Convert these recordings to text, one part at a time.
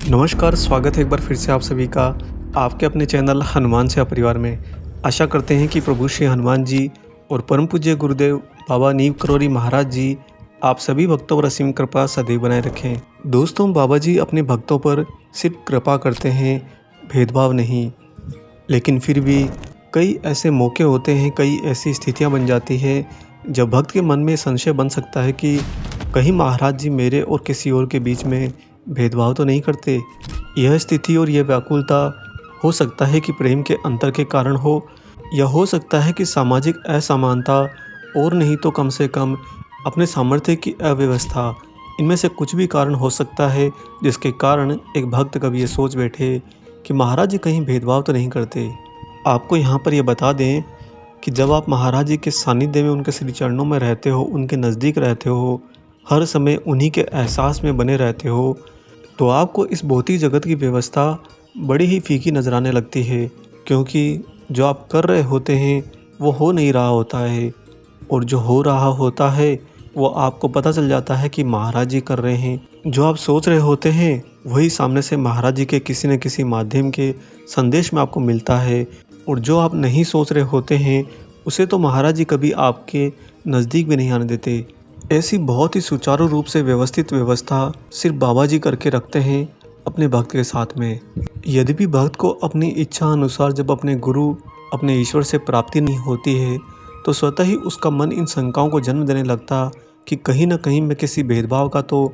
नमस्कार, स्वागत है एक बार फिर से आप सभी का आपके अपने चैनल हनुमान सेवा परिवार में। आशा करते हैं कि प्रभु श्री हनुमान जी और परम पूज्य गुरुदेव बाबा नीम करोली महाराज जी आप सभी भक्तों पर असीम कृपा सदैव बनाए रखें। दोस्तों, बाबा जी अपने भक्तों पर सिर्फ कृपा करते हैं, भेदभाव नहीं। लेकिन फिर भी कई ऐसे मौके होते हैं, कई ऐसी स्थितियां बन जाती है जब भक्त के मन में संशय बन सकता है कि कहीं महाराज जी मेरे और किसी और के बीच में भेदभाव तो नहीं करते। यह स्थिति और यह व्याकुलता हो सकता है कि प्रेम के अंतर के कारण हो, या हो सकता है कि सामाजिक असमानता, और नहीं तो कम से कम अपने सामर्थ्य की अव्यवस्था। इनमें से कुछ भी कारण हो सकता है जिसके कारण एक भक्त कभी ये सोच बैठे कि महाराज जी कहीं भेदभाव तो नहीं करते। आपको यहाँ पर यह बता दें कि जब आप महाराज जी के सानिध्य में, उनके श्री चरणों में रहते हो, उनके नज़दीक रहते हो, हर समय उन्हीं के एहसास में बने रहते हो, तो आपको इस भौतिक जगत की व्यवस्था बड़ी ही फीकी नज़र आने लगती है। क्योंकि जो आप कर रहे होते हैं वो हो नहीं रहा होता है, और जो हो रहा होता है वो आपको पता चल जाता है कि महाराज जी कर रहे हैं। जो आप सोच रहे होते हैं वही सामने से महाराज जी के किसी न किसी माध्यम के संदेश में आपको मिलता है, और जो आप नहीं सोच रहे होते हैं उसे तो महाराज जी कभी आपके नज़दीक भी नहीं आने देते। ऐसी बहुत ही सुचारू रूप से व्यवस्थित व्यवस्था सिर्फ बाबा जी करके रखते हैं अपने भक्त के साथ में। यद्यपि भक्त को अपनी इच्छा अनुसार जब अपने गुरु, अपने ईश्वर से प्राप्ति नहीं होती है, तो स्वतः ही उसका मन इन शंकाओं को जन्म देने लगता कि कहीं न कहीं मैं किसी भेदभाव का तो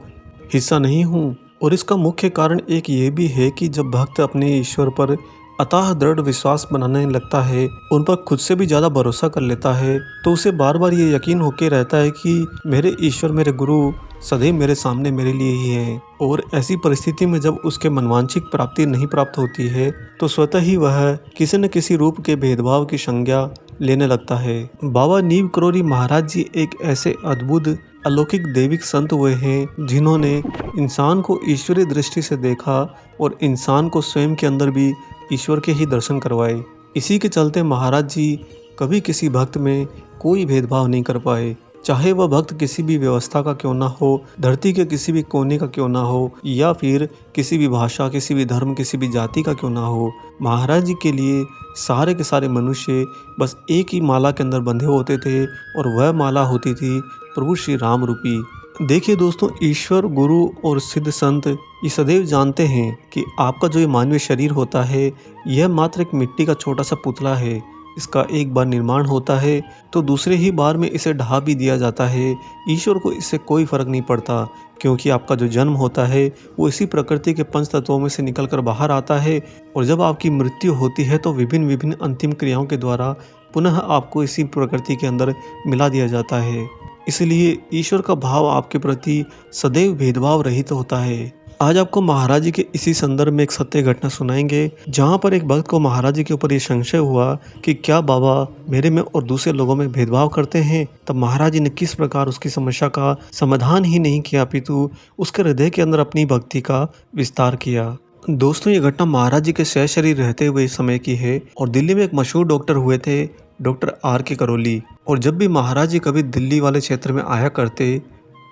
हिस्सा नहीं हूँ। और इसका मुख्य कारण एक ये भी है कि जब भक्त अपने ईश्वर पर अथाह दृढ़ विश्वास बनाने लगता है, उन पर खुद से भी ज़्यादा भरोसा कर लेता है, तो उसे बार बार ये यकीन होके रहता है कि मेरे ईश्वर, मेरे गुरु सदैव मेरे सामने मेरे लिए ही है। और ऐसी परिस्थिति में जब उसके मनवांछित प्राप्ति नहीं प्राप्त होती है, तो स्वतः ही वह किसी न किसी रूप के भेदभाव की संज्ञा लेने लगता है। बाबा नीम करोली महाराज जी एक ऐसे अद्भुत अलौकिक दैविक संत हुए हैं जिन्होंने इंसान को ईश्वरीय दृष्टि से देखा, और इंसान को स्वयं के अंदर भी ईश्वर के ही दर्शन करवाए। इसी के चलते महाराज जी कभी किसी भक्त में कोई भेदभाव नहीं कर पाए, चाहे वह भक्त किसी भी व्यवस्था का क्यों ना हो, धरती के किसी भी कोने का क्यों ना हो, या फिर किसी भी भाषा, किसी भी धर्म, किसी भी जाति का क्यों ना हो। महाराज जी के लिए सारे के सारे मनुष्य बस एक ही माला के अंदर बंधे होते थे, और वह माला होती थी प्रभु श्री राम रूपी। देखिए दोस्तों, ईश्वर, गुरु और सिद्ध संत ये सदैव जानते हैं कि आपका जो ये मानवीय शरीर होता है, यह मात्र एक मिट्टी का छोटा सा पुतला है। इसका एक बार निर्माण होता है तो दूसरे ही बार में इसे ढा भी दिया जाता है। ईश्वर को इससे कोई फर्क नहीं पड़ता, क्योंकि आपका जो जन्म होता है वो इसी प्रकृति के पंच तत्वों में से निकलकर बाहर आता है, और जब आपकी मृत्यु होती है तो विभिन्न विभिन्न अंतिम क्रियाओं के द्वारा पुनः आपको इसी प्रकृति के अंदर मिला दिया जाता है। इसलिए ईश्वर का भाव आपके प्रति सदैव भेदभाव रहित होता है। आज आपको महाराज जी के इसी संदर्भ में एक सत्य घटना सुनाएंगे, जहां पर एक भक्त को महाराज जी के ऊपर ये संशय हुआ कि क्या बाबा मेरे में और दूसरे लोगों में भेदभाव करते हैं। तब महाराज जी ने किस प्रकार उसकी समस्या का समाधान ही नहीं किया, अपितु उसके हृदय के अंदर अपनी भक्ति का विस्तार किया। दोस्तों, ये घटना महाराज जी के सहशरीर रहते हुए समय की है, और दिल्ली में एक मशहूर डॉक्टर हुए थे, डॉक्टर R.K. करोली। और जब भी महाराज जी कभी दिल्ली वाले क्षेत्र में आया करते,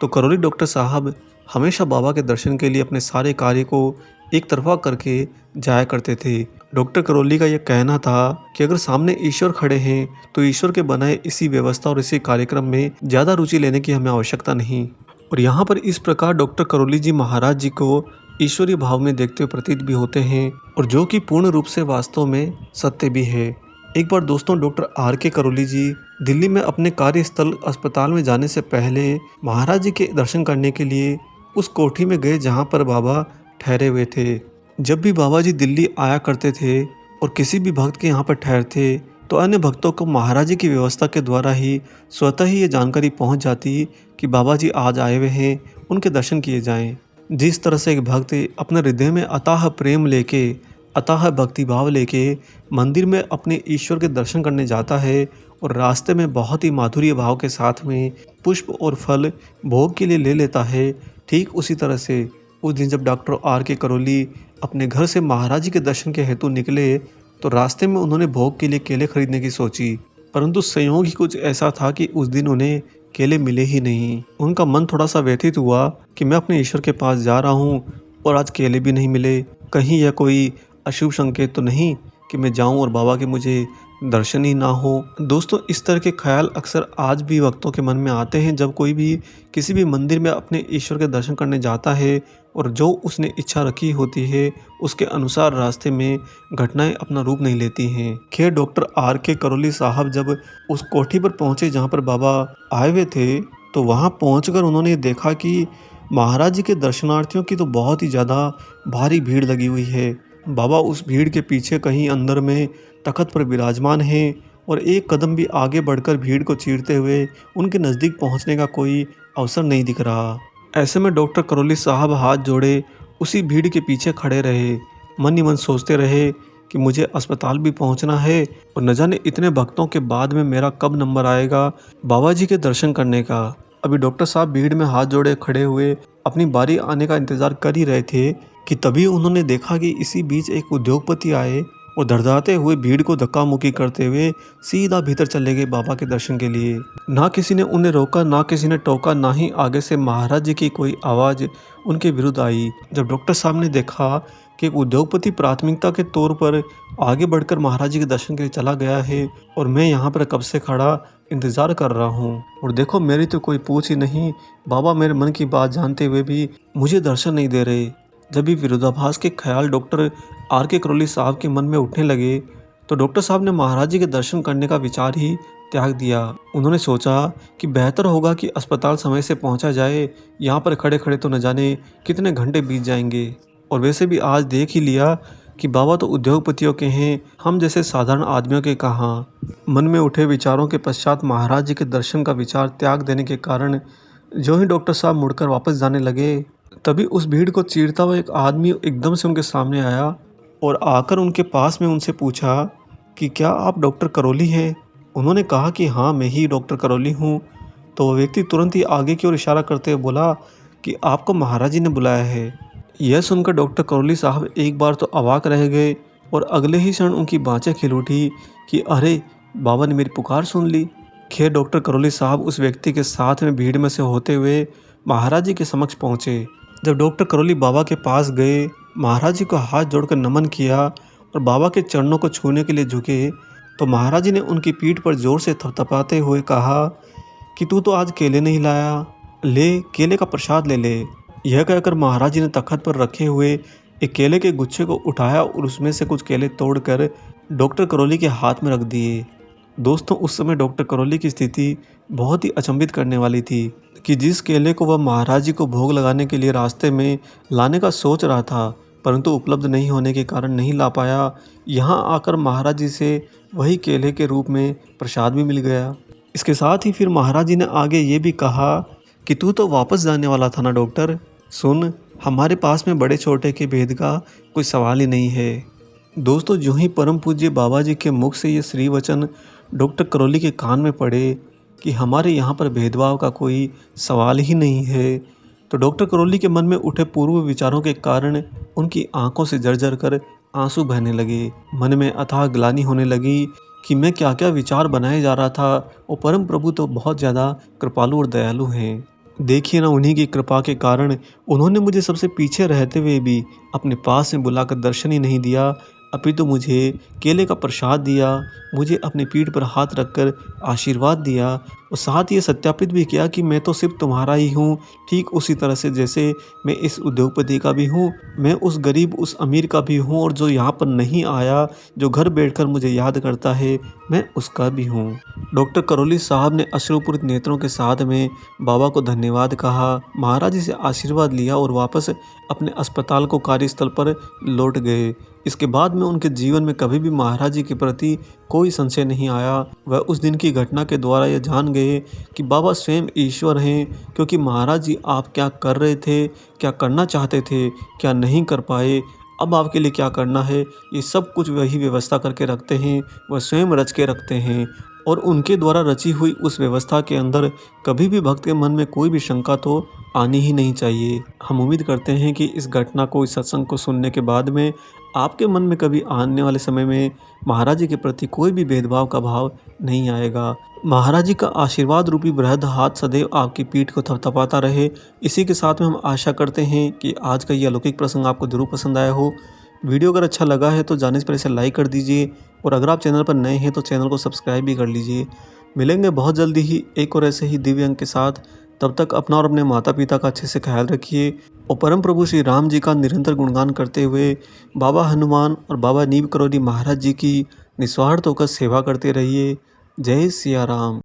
तो करोली डॉक्टर साहब हमेशा बाबा के दर्शन के लिए अपने सारे कार्य को एक तरफा करके जाया करते थे। डॉक्टर करोली का यह कहना था कि अगर सामने ईश्वर खड़े हैं तो ईश्वर के बनाए इसी व्यवस्था और इसी कार्यक्रम में ज़्यादा रुचि लेने की हमें आवश्यकता नहीं। और यहाँ पर इस प्रकार डॉक्टर करोली जी महाराज जी को ईश्वरीय भाव में देखते हुए प्रतीत भी होते हैं, और जो कि पूर्ण रूप से वास्तव में सत्य भी है। एक बार दोस्तों, डॉक्टर R.K. करोली जी दिल्ली में अपने कार्यस्थल अस्पताल में जाने से पहले महाराज जी के दर्शन करने के लिए उस कोठी में गए जहां पर बाबा ठहरे हुए थे। जब भी बाबा जी दिल्ली आया करते थे और किसी भी भक्त के यहाँ पर ठहरते, तो अन्य भक्तों को महाराज जी की व्यवस्था के द्वारा ही स्वतः ही ये जानकारी पहुँच जाती कि बाबा जी आज आए हुए हैं, उनके दर्शन किए जाएँ। जिस तरह से एक भक्त अपने हृदय में अथाह प्रेम लेके, अथाह भक्ति भाव लेके मंदिर में अपने ईश्वर के दर्शन करने जाता है, और रास्ते में बहुत ही माधुर्य भाव के साथ में पुष्प और फल भोग के लिए ले लेता है, ठीक उसी तरह से उस दिन जब डॉक्टर R.K. करोली अपने घर से महाराज जी के दर्शन के हेतु निकले, तो रास्ते में उन्होंने भोग के लिए केले खरीदने की सोची, परंतु संयोग ही कुछ ऐसा था कि उस दिन उन्हें केले मिले ही नहीं। उनका मन थोड़ा सा व्यथित हुआ कि मैं अपने ईश्वर के पास जा रहा हूँ और आज केले भी नहीं मिले। कहीं यह कोई अशुभ संकेत तो नहीं कि मैं जाऊं और बाबा के मुझे दर्शन ही ना हो। दोस्तों, इस तरह के ख्याल अक्सर आज भी भक्तों के मन में आते हैं जब कोई भी किसी भी मंदिर में अपने ईश्वर के दर्शन करने जाता है और जो उसने इच्छा रखी होती है उसके अनुसार रास्ते में घटनाएं अपना रूप नहीं लेती हैं। खैर, डॉक्टर आर के करौली साहब जब उस कोठी पर पहुंचे जहां पर बाबा आए हुए थे, तो वहां पहुंचकर उन्होंने देखा कि महाराज जी के दर्शनार्थियों की तो बहुत ही ज़्यादा भारी भीड़ लगी हुई है। बाबा उस भीड़ के पीछे कहीं अंदर में तख्त पर विराजमान हैं और एक कदम भी आगे बढ़कर भीड़ को चीरते हुए उनके नज़दीक पहुंचने का कोई अवसर नहीं दिख रहा। ऐसे में डॉक्टर करौली साहब हाथ जोड़े उसी भीड़ के पीछे खड़े रहे। मन ही मन सोचते रहे कि मुझे अस्पताल भी पहुंचना है और न जाने इतने भक्तों के बाद में मेरा कब नंबर आएगा बाबा जी के दर्शन करने का। अभी डॉक्टर साहब भीड़ में हाथ जोड़े खड़े हुए अपनी बारी आने का इंतजार कर ही रहे थे कि तभी उन्होंने देखा कि इसी बीच एक उद्योगपति आए और धड़धाते हुए भीड़ को धक्का मुक्की करते हुए सीधा भीतर चले गए बाबा के दर्शन के लिए। ना किसी ने उन्हें रोका, ना किसी ने टोका, ना ही आगे से महाराज जी की कोई आवाज़ उनके विरुद्ध आई। जब डॉक्टर साहब ने देखा कि एक उद्योगपति प्राथमिकता के तौर पर आगे बढ़कर महाराज जी के दर्शन के लिए चला गया है और मैं यहाँ पर कब से खड़ा इंतज़ार कर रहा हूँ, और देखो मेरी तो कोई पूछ ही नहीं, बाबा मेरे मन की बात जानते हुए भी मुझे दर्शन नहीं दे रहे। जब भी विरोधाभास के ख्याल डॉक्टर आर के करौली साहब के मन में उठने लगे तो डॉक्टर साहब ने महाराज जी के दर्शन करने का विचार ही त्याग दिया। उन्होंने सोचा कि बेहतर होगा कि अस्पताल समय से पहुंचा जाए, यहाँ पर खड़े खड़े तो न जाने कितने घंटे बीत जाएंगे। और वैसे भी आज देख ही लिया कि बाबा तो उद्योगपतियों के हैं, हम जैसे साधारण आदमियों के कहाँ। मन में उठे विचारों के पश्चात महाराज जी के दर्शन का विचार त्याग देने के कारण जो ही डॉक्टर साहब मुड़कर वापस जाने लगे, तभी उस भीड़ को चीरता हुआ एक आदमी एकदम से उनके सामने आया और आकर उनके पास में उनसे पूछा कि क्या आप डॉक्टर करौली हैं? उन्होंने कहा कि हाँ, मैं ही डॉक्टर करौली हूँ। तो वह व्यक्ति तुरंत ही आगे की ओर इशारा करते हुए बोला कि आपको महाराज जी ने बुलाया है। यह सुनकर डॉक्टर करौली साहब एक बार तो अवाक रह गए और अगले ही क्षण उनकी बाँचें खिल उठी कि अरे, बाबा ने मेरी पुकार सुन ली। खैर, डॉक्टर करौली साहब उस व्यक्ति के साथ में भीड़ में से होते हुए महाराज जी के समक्ष पहुँचे। जब डॉक्टर करौली बाबा के पास गए, महाराज जी को हाथ जोड़कर नमन किया और बाबा के चरणों को छूने के लिए झुके, तो महाराज जी ने उनकी पीठ पर जोर से थपथपाते हुए कहा कि तू तो आज केले नहीं लाया, ले केले का प्रसाद ले ले। यह कहकर महाराज जी ने तख्त पर रखे हुए एक केले के गुच्छे को उठाया और उसमें से कुछ केले तोड़कर डॉक्टर करौली के हाथ में रख दिए। दोस्तों, उस समय डॉक्टर करौली की स्थिति बहुत ही अचंभित करने वाली थी कि जिस केले को वह महाराज जी को भोग लगाने के लिए रास्ते में लाने का सोच रहा था, परंतु उपलब्ध नहीं होने के कारण नहीं ला पाया, यहाँ आकर महाराज जी से वही केले के रूप में प्रसाद भी मिल गया। इसके साथ ही फिर महाराज जी ने आगे ये भी कहा कि तू तो वापस जाने वाला था ना डॉक्टर, सुन, हमारे पास में बड़े छोटे के भेद का कोई सवाल ही नहीं है। दोस्तों, जो ही परम पूज्य बाबा जी के मुख से ये श्री वचन डॉक्टर करौली के कान में पड़े कि हमारे यहाँ पर भेदभाव का कोई सवाल ही नहीं है, तो डॉक्टर करौली के मन में उठे पूर्व विचारों के कारण उनकी आंखों से झरझर कर आंसू बहने लगे। मन में अथाह ग्लानि होने लगी कि मैं क्या क्या विचार बनाए जा रहा था, और परम प्रभु तो बहुत ज़्यादा कृपालु और दयालु हैं। देखिए ना, उन्हीं की कृपा के कारण उन्होंने मुझे सबसे पीछे रहते हुए भी अपने पास में बुलाकर दर्शन ही नहीं दिया, अपितु मुझे केले का प्रसाद दिया, मुझे अपनी पीठ पर हाथ रखकर आशीर्वाद दिया और साथ ये सत्यापित भी किया कि मैं तो सिर्फ तुम्हारा ही हूँ, ठीक उसी तरह से जैसे मैं इस उद्योगपति का भी हूँ, मैं उस गरीब उस अमीर का भी हूँ, और जो यहाँ पर नहीं आया, जो घर बैठकर मुझे याद करता है, मैं उसका भी हूँ। डॉक्टर करौली साहब ने अश्रुपूरित नेत्रों के साथ में बाबा को धन्यवाद कहा, महाराज जी से आशीर्वाद लिया और वापस अपने अस्पताल को कार्यस्थल पर लौट गए। इसके बाद में उनके जीवन में कभी भी महाराज जी के प्रति कोई संशय नहीं आया। वह उस दिन की घटना के द्वारा यह जान गए कि बाबा स्वयं ईश्वर हैं, क्योंकि महाराज जी आप क्या कर रहे थे, क्या करना चाहते थे, क्या नहीं कर पाए, अब आपके लिए क्या करना है, ये सब कुछ वही व्यवस्था करके रखते हैं, वह स्वयं रच के रखते हैं। और उनके द्वारा रची हुई उस व्यवस्था के अंदर कभी भी भक्त के मन में कोई भी शंका तो आनी ही नहीं चाहिए। हम उम्मीद करते हैं कि इस घटना को, इस सत्संग को सुनने के बाद में आपके मन में कभी आने वाले समय में महाराज जी के प्रति कोई भी भेदभाव का भाव नहीं आएगा। महाराज जी का आशीर्वाद रूपी बृहद हाथ सदैव आपकी पीठ को थपथपाता रहे। इसी के साथ में हम आशा करते हैं कि आज का ये अलौकिक प्रसंग आपको ज़रूर पसंद आया हो। वीडियो अगर अच्छा लगा है तो जाने से पहले इसे लाइक कर दीजिए और अगर आप चैनल पर नए हैं तो चैनल को सब्सक्राइब भी कर लीजिए। मिलेंगे बहुत जल्दी ही एक और ऐसे ही दिव्य अंक के साथ। तब तक अपना और अपने माता पिता का अच्छे से ख्याल रखिए और परम प्रभु श्री राम जी का निरंतर गुणगान करते हुए बाबा हनुमान और बाबा नीम करोली महाराज जी की निस्वार्थ होकर सेवा करते रहिए। जय सिया राम।